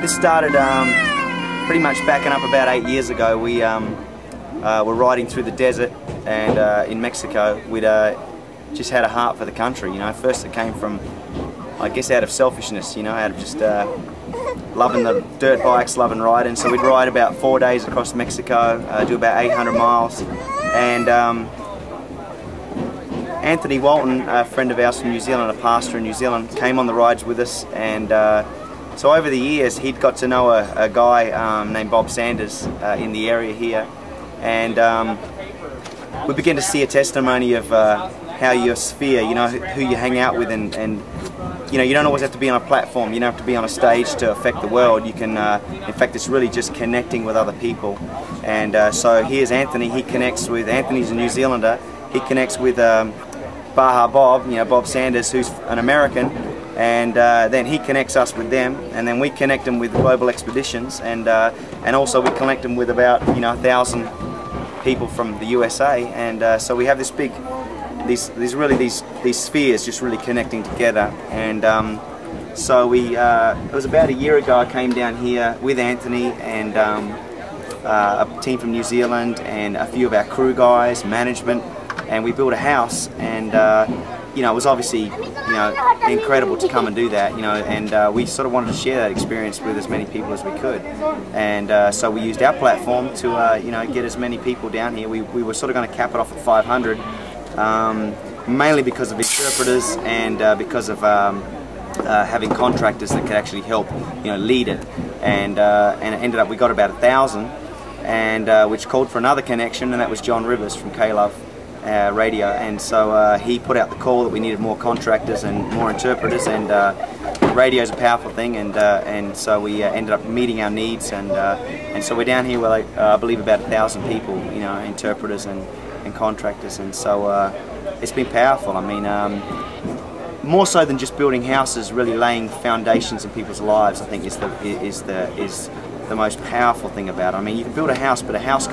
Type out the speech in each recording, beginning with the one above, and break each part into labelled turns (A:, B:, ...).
A: This started pretty much backing up about 8 years ago. We were riding through the desert and in Mexico. We'd just had a heart for the country, you know. First it came from, I guess, out of selfishness, you know, out of just loving the dirt bikes, loving riding. So we'd ride about 4 days across Mexico, do about 800 miles. And Anthony Walton, a friend of ours from New Zealand, a pastor in New Zealand, came on the rides with us. And so over the years he'd got to know a guy named Bob Sanders in the area here. And we began to see a testimony of how your sphere, you know, who you hang out with, and you know, you don't always have to be on a platform, you don't have to be on a stage to affect the world. You can, in fact, it's really just connecting with other people. And so here's Anthony. He connects with, Anthony's a New Zealander, he connects with Baja Bob, you know, Bob Sanders, who's an American, and then he connects us with them, and then we connect them with global expeditions, and also we connect them with about, you know, 1,000 people from the USA, and so we have this big, these spheres just really connecting together. And so we, it was about a year ago I came down here with Anthony and a team from New Zealand and a few of our crew guys, management, and we built a house. And you know, it was obviously, you know, incredible to come and do that, you know, and we sort of wanted to share that experience with as many people as we could. And so we used our platform to, you know, get as many people down here. We were sort of going to cap it off at 500, mainly because of interpreters and because of having contractors that could actually help, you know, lead it. And it ended up, we got about 1,000, and which called for another connection, and that was John Rivers from K-Love Radio. And so he put out the call that we needed more contractors and more interpreters, and radio is a powerful thing, and so we ended up meeting our needs, and so we're down here with, like, I believe about 1,000 people, you know, interpreters and contractors. And so it's been powerful. I mean, more so than just building houses, really laying foundations in people's lives, I think is the most powerful thing about it. I mean, you can build a house, but a house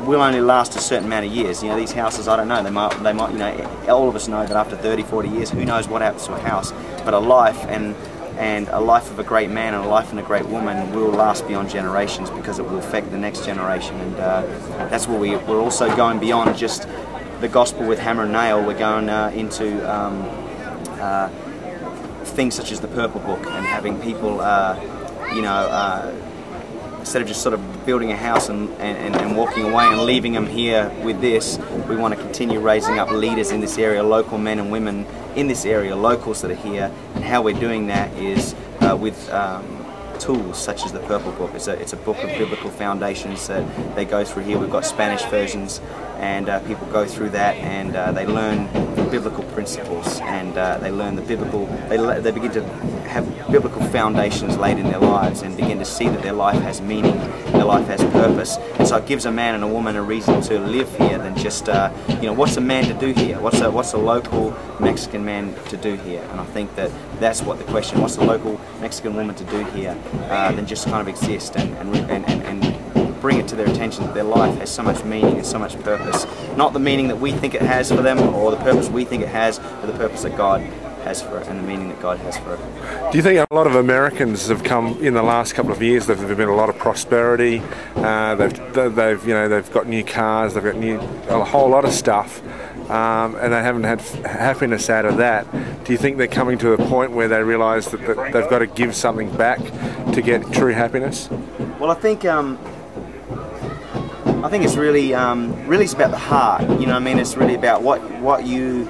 A: will only last a certain amount of years. You know, these houses, I don't know, they might, you know, all of us know that after 30, 40 years, who knows what happens to a house. But a life, and a life of a great man and a life of a great woman, will last beyond generations, because it will affect the next generation. And that's what we're also going beyond just the gospel with hammer and nail. We're going into things such as the Purple Book, and having people, you know, instead of just sort of building a house and walking away and leaving them here with this, we want to continue raising up leaders in this area, local men and women in this area, locals that are here. And how we're doing that is with tools such as the Purple Book. It's a book of biblical foundations that they go through here. We've got Spanish versions, and people go through that, and they learn biblical principles, and they learn the biblical, they begin to have biblical foundations laid in their lives, and begin to see that their life has meaning, their life has purpose. And so it gives a man and a woman a reason to live here than just, you know, what's a man to do here? What's a local Mexican man to do here? And I think that that's what the question, what's a local Mexican woman to do here, than just kind of exist and bring it to their attention that their life has so much meaning and so much purpose. Not the meaning that we think it has for them, or the purpose we think it has, but the purpose that God has for it, and the meaning that God has for it.
B: Do you think a lot of Americans have come in the last couple of years? There's been a lot of prosperity. They've got new cars. They've got a whole lot of stuff, and they haven't had happiness out of that. Do you think they're coming to a point where they realise that they've got to give something back to get true happiness?
A: Well, I think it's really it's about the heart. You know, I mean, it's really about what you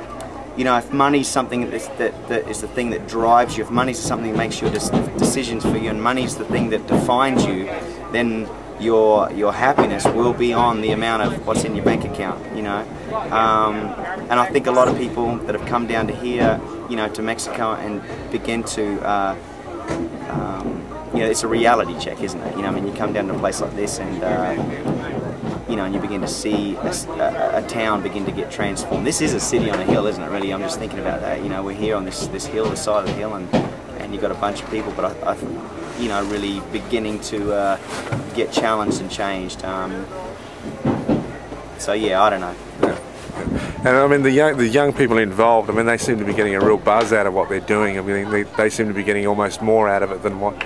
A: know. If money's something that is the thing that drives you, if money's something that makes your decisions for you, and money's the thing that defines you, then your happiness will be on the amount of what's in your bank account. You know, and I think a lot of people that have come down to here, you know, to Mexico, and begin to you know, it's a reality check, isn't it? You know, I mean, you come down to a place like this, and you know, and you begin to see a town begin to get transformed. This is a city on a hill, isn't it? Really, I'm just thinking about that. You know, we're here on this hill, the side of the hill, and you've got a bunch of people, but I you know, really beginning to get challenged and changed. So yeah, I don't know.
B: Yeah. And I mean, the young people involved, I mean, they seem to be getting a real buzz out of what they're doing. I mean, they seem to be getting almost more out of it than what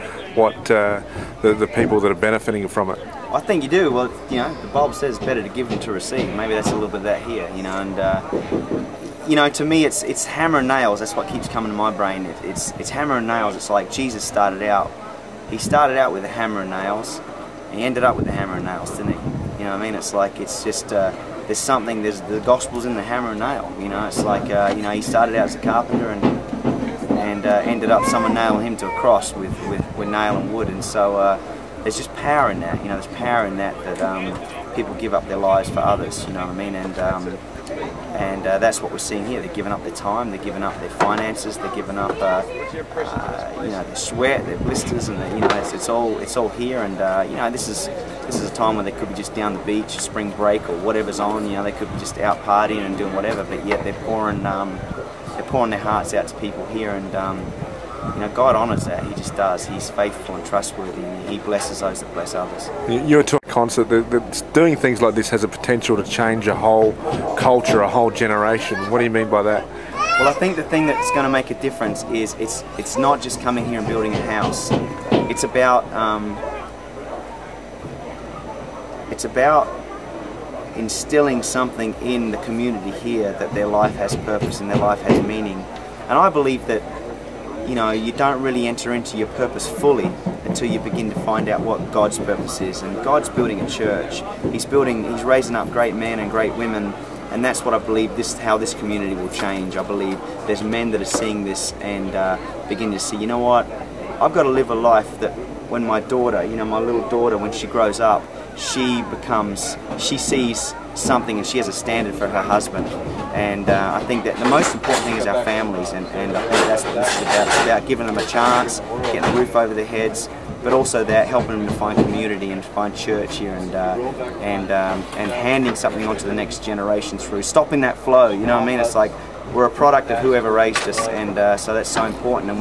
B: the people that are benefiting from it.
A: I think you do. Well, you know, the Bible says it's better to give than to receive. Maybe that's a little bit of that here, you know. And you know, to me, it's hammer and nails. That's what keeps coming to my brain. It's hammer and nails. It's like Jesus started out. He started out with a hammer and nails. He ended up with the hammer and nails, didn't he? You know what I mean? It's like it's just there's something. There's the gospel's in the hammer and nail. You know, it's like you know, he started out as a carpenter and ended up someone nailing him to a cross with nail and wood. And so there's just power in that. You know, there's power in that people give up their lives for others. You know what I mean? And that's what we're seeing here. They're giving up their time, they're giving up their finances, they're giving up, you know, their sweat, their blisters, and you know, it's all here. And you know, this is a time when they could be just down the beach, spring break, or whatever's on. You know, they could be just out partying and doing whatever, but yet they're pouring their hearts out to people here. And you know, God honours that. He just does. He's faithful and trustworthy, and He blesses those that bless others.
B: You're to a concert that doing things like this has a potential to change a whole culture, a whole generation. What do you mean by that?
A: Well, I think the thing that's going to make a difference is it's not just coming here and building a house. It's about instilling something in the community here, that their life has purpose and their life has meaning. And I believe that, you know, you don't really enter into your purpose fully until you begin to find out what God's purpose is. And God's building a church. He's raising up great men and great women, and that's what I believe. This is how this community will change. I believe there's men that are seeing this and begin to see, you know what, I've got to live a life that when my daughter, you know, my little daughter, when she grows up, she sees something and she has a standard for her husband. And I think that the most important thing is our families, and I think that's what this is about. It's about giving them a chance, getting a roof over their heads, but also that helping them to find community and to find church here, and handing something on to the next generation through, stopping that flow. You know what I mean? It's like we're a product of whoever raised us, and so that's so important. And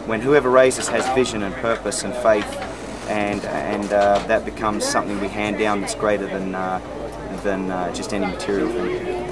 A: when whoever raised us has vision and purpose and faith, and that becomes something we hand down that's greater than just any material thing.